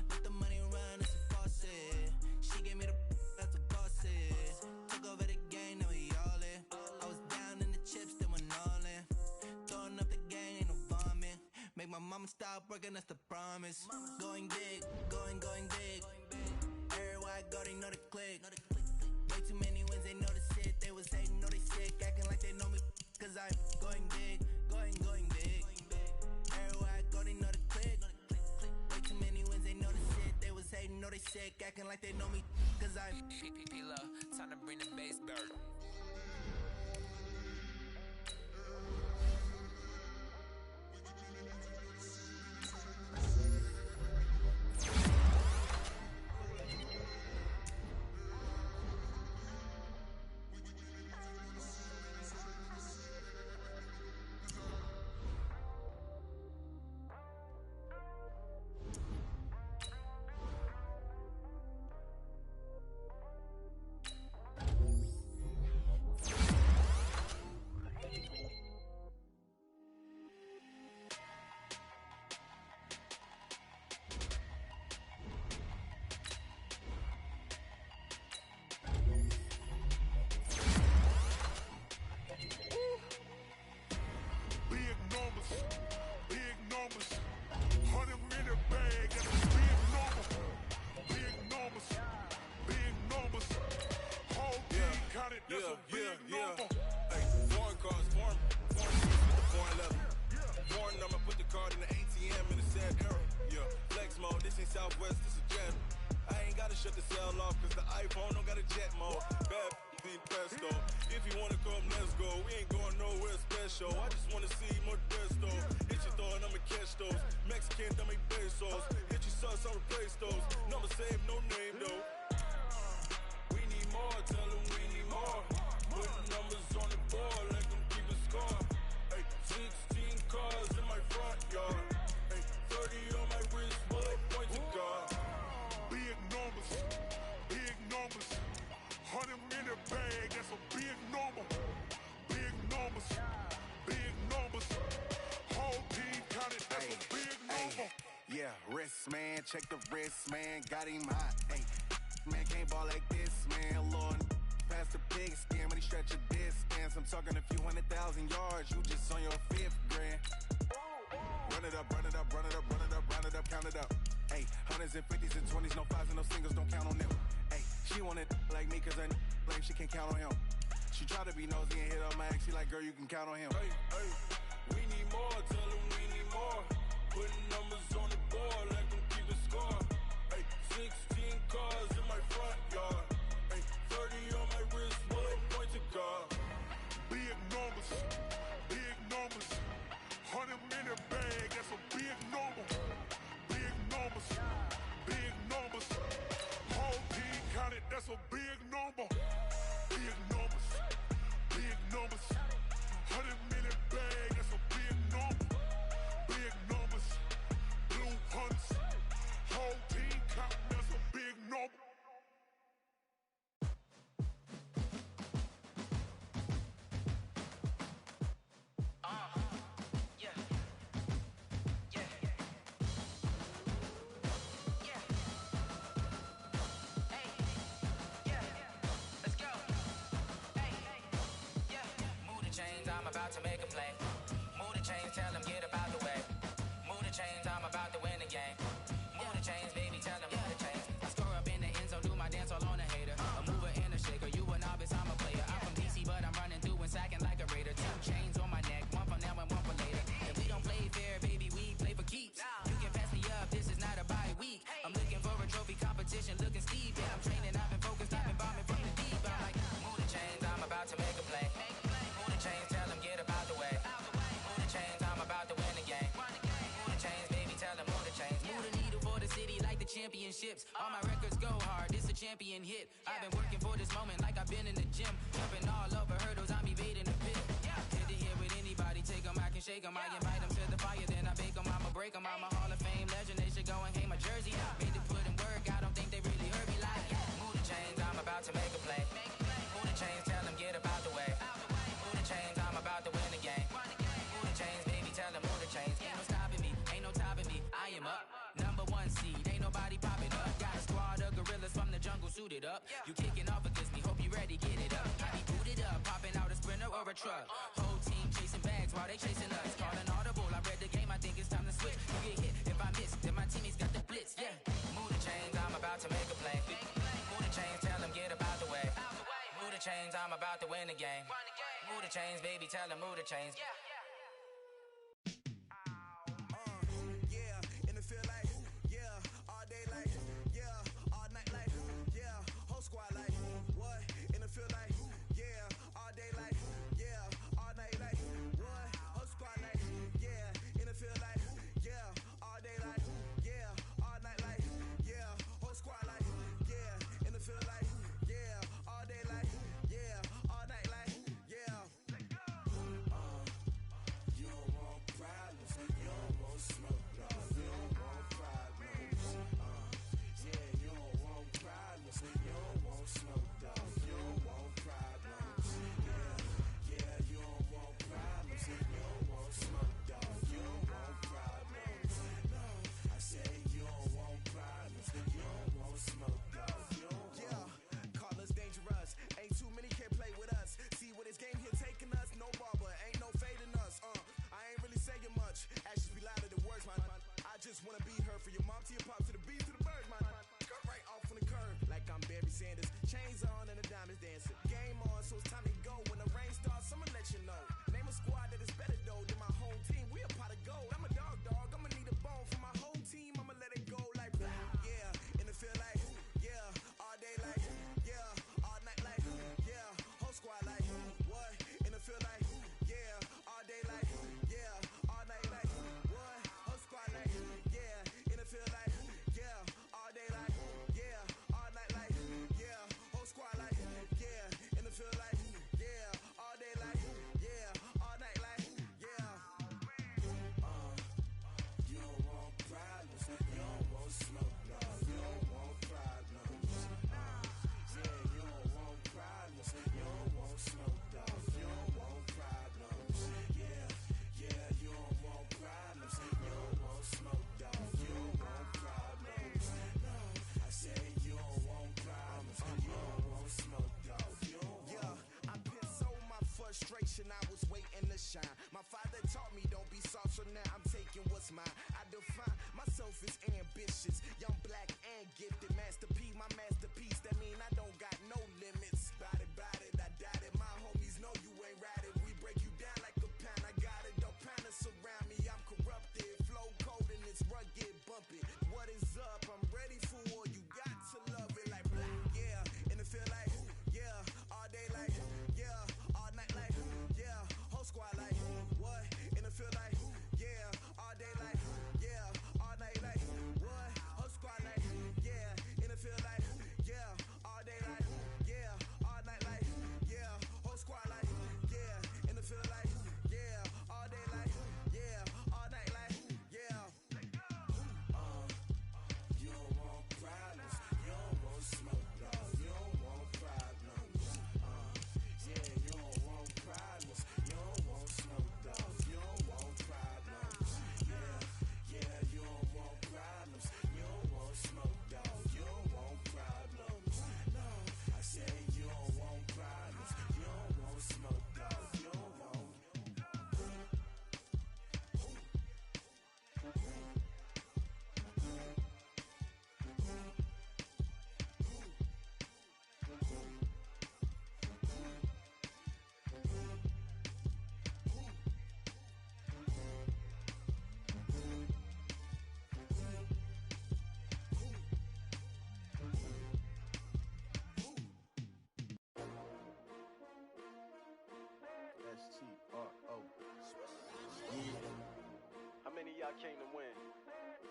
Let the money run, it's a faucet. She gave me the that's a boss it. Took over the game, now we all in. I was down in the chips, then went all in. Throwing up the game, ain't no vomit. Make my mama stop working, that's the promise. Going big, going big. Everywhere I go, they know the click. Way too many wins, they know the shit. They was hating, know they sick, acting like they know me. Cause I'm going big, going big. Everywhere I go, they know the click. Way too many wins, they know the shit. They was hating, know they sick, acting like they know me. Cause I'm P-P-P-Love, time to bring the bass bird. Big numbers. 100-minute bag, that's a big number. Big numbers. Whole team counted, that's a big number. Hey, foreign cars, foreign keys with the foreign leather. Foreign number, put the card in the ATM in a sad era. Yeah, flex mode, this ain't Southwest, this is Jet. I ain't gotta shut the cell off, cause the iPhone don't got a jet mode. Bad ain't presto. If you wanna come, let's go. We ain't going nowhere special. I just wanna see more desto. Hit your thought, I'ma catch those. Mexican, dummy pesos. Hit your sauce, I'll replace those. Number save, no name though. We need more, tell them we need more. Putting numbers on the board, let them keep a score. Hey, 16 cars in my front yard. Hey, 30 on my wrist, bullet point to God. Big numbers. 100-minute bag, that's a big number. Big numbers. Whole team counted, that's a big number. Yeah, wrist man, check the wrist man, got him hot. Hey, man can't ball like this, man. Lord, past the pig skin when he stretch a distance. I'm talking a few 100,000 yards, you just on your 5th grand. Run it up, count it up. Hey, hundreds and 50s and 20s, no 5s and no singles, don't count on them. Hey, she want it like me, cause I like she can't count on him. She try to be nosy and hit up my ex, she like, girl, you can count on him. Hey, we need more, tell them we need more. Putting numbers on the board, let them keep a score. Hey, 16 cars in my front yard. Hey, 30 on my wrist, bullet point to God. Big numbers. 100-minute bag, that's a big number. Big numbers. Whole team counted, that's a big number. Big numbers. 100-minute bag, that's a big number. Big numbers. Blue hunts. Whole team counting, that's a big number. about to make a play. Move the chains, tell them get about the way. Move the chains, I'm about to win the game. Move the chains, baby, tell them move the chains. I score up in the end zone, do my dance all on a hater. A mover and a shaker, you a novice, I'm a player. I'm from DC, but I'm running through and sacking like a raider. 2 chains on my neck, one for now and one for later. And we don't play fair, baby, we play for keeps. You can pass me up, this is not a bye week. I'm looking for a trophy competition, looking steep. Yeah, I'm training, I've been focused, I've been bombing from the deep. I'm like, move the chains, I'm about to make a play. Move the chains, tell them get about the way. Move the chains, I'm about to win the game. Move the chains, baby, tell them move the chains. Move the needle for the city like the championships. All my records go hard, this a champion hit. I've been working for this moment like I've been in the gym. Jumping all over hurdles, I'm evading the pit. Hit to hit with anybody, take them, I can shake them. I invite them to the fire, then I bake them. I'ma break them, I'm a Hall of Fame legend. They should go and hang my jersey. Made to put in work, I don't think they really heard me like. Move the chains, I'm about to make a play. Move the chains, tell them get about the way. Move the chains, I'm about to win the game. Move the chains, baby, tell them move the chains. Ain't no stopping me, ain't no topping me. I am up, #1 seed, ain't nobody popping up. Got a squad of gorillas from the jungle suited up. You kicking off against me, hope you ready, get it up. I be booted up, popping out a sprinter or a truck. Whole team chasing bags while they chasing us. Calling audible, I read the game, I think it's time to switch. You get hit if I miss, then my teammates got the blitz, yeah. Move the chains, I'm about to make a play. Move the chains, tell them get about the way. Move the chains, I'm about to win the game. Move the chains, baby, tell them move the chains. Yeah, and it feel like, yeah, all day like, yeah, all night like, yeah, whole squad like, what? And it feel like, yeah, all day like, yeah, all night like, what? Whole squad like, yeah, and it feel like, yeah, all day like, yeah, all night like, yeah, whole squad like, yeah, and it feel like, yeah, all day like, yeah, all night like, yeah. You don't want problems, you don't want smoke, no. You don't want problems, yeah, you don't want problems, you don't want smoke, dog. You don't want problems, yeah, you don't want problems, you don't want smoke, dog. You don't want problems, no. I say you don't want problems, you don't want smoke, dog. You don't want. Yeah, call us dangerous, ain't too many can play with us. See what this game here taking us, no barber, ain't no fading us. I ain't really saying much. Actions be louder than words, man. I just wanna be her for your mom to your pop to the beat to the bird, man. Cut right off on the curve, like I'm Barry Sanders. Chains on and the diamonds dancing. Game on, so it's time to go. When the rain starts, I'ma let you know. Name a squad that is better though than my home team. We a pot of gold. I'm a dog. I'ma need a bone for my whole team. I'ma let it go like, yeah. And it feel like, yeah, all day like, yeah, all night like, yeah, whole squad like, what? And it feel like, yeah, all day like, yeah, all night like, what? Whole squad like, yeah, and it feel like, yeah, all day like, yeah, all night like, yeah, whole squad like, yeah, and it feel like, yeah, all day like, yeah, all night like, yeah. You don't want problems, you don't want smoke, no. You don't want problems, yeah, you don't want problems, you don't want smoke, dog. You don't want problems, yeah, you don't want problems, you don't want smoke, dog. You don't want problems, no. I say you don't want problems, you don't want smoke, dog. You don't want. Yeah, I pissed so my frustration, I was waiting to shine. My father taught me don't be soft, so now I'm taking what's mine. I define myself as ambitious, young, black, and gifted. Master P, my masterpiece. That mean I don't got no limits. Bout it, I doubt it. My homies know you ain't ratted. We break you down like a pound. I got it, don't pound us around me. I'm corrupted, flow cold and it's rugged, bumpy. What is up? I'm ready for war. You got to love it like black, yeah. And it feel like, yeah, all day like, yeah, all night like, yeah, whole squad like, what? And it feel like, yeah, all day like, yeah, all night like, what? Whole squad like, yeah, and it feel like, yeah, all day like, yeah, I came to win.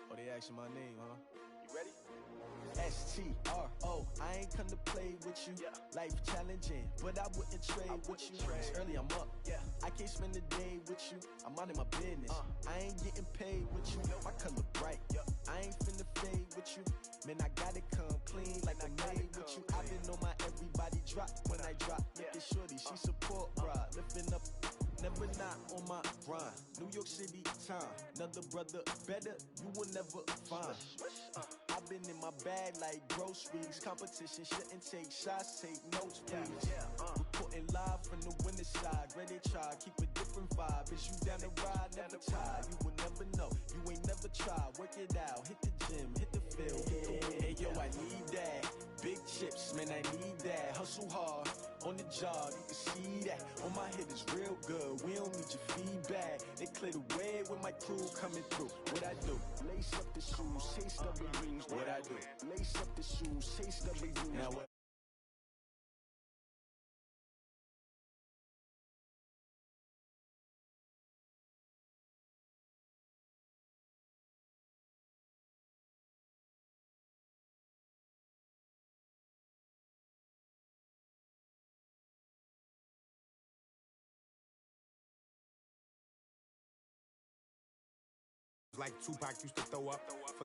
Oh, they asking my name, huh? You ready? STRO, I ain't come to play with you. Life challenging, but I wouldn't trade with you. It's early, I'm up. I can't spend the day with you. I'm out of my business. I ain't getting paid with you. My color bright. I ain't finna fade with you. Man, I gotta come clean like I made with you. I been on my everybody drop when I drop. Look at shorty, she support ride. Lifting up, never not on my grind. New York City time, another brother better, you will never find. I've been in my bag like groceries. Competition shouldn't take shots, take notes, please. Reporting live from the winning side. Ready to try, keep a different vibe. Is you down the ride, never tired. You will never know, you ain't never tried. Work it out, hit the gym, hit the field, hit the win. Hey yo, I need that. Big chips, man, I need that. Hustle hard, on the job, you can see that. On my head is real good, we don't need your feedback. They clear the way with my crew coming through. What I do? Lace up the shoes, chase W's. What I do? Lace up the shoes, chase W's. Now what? Like Tupac used to throw up.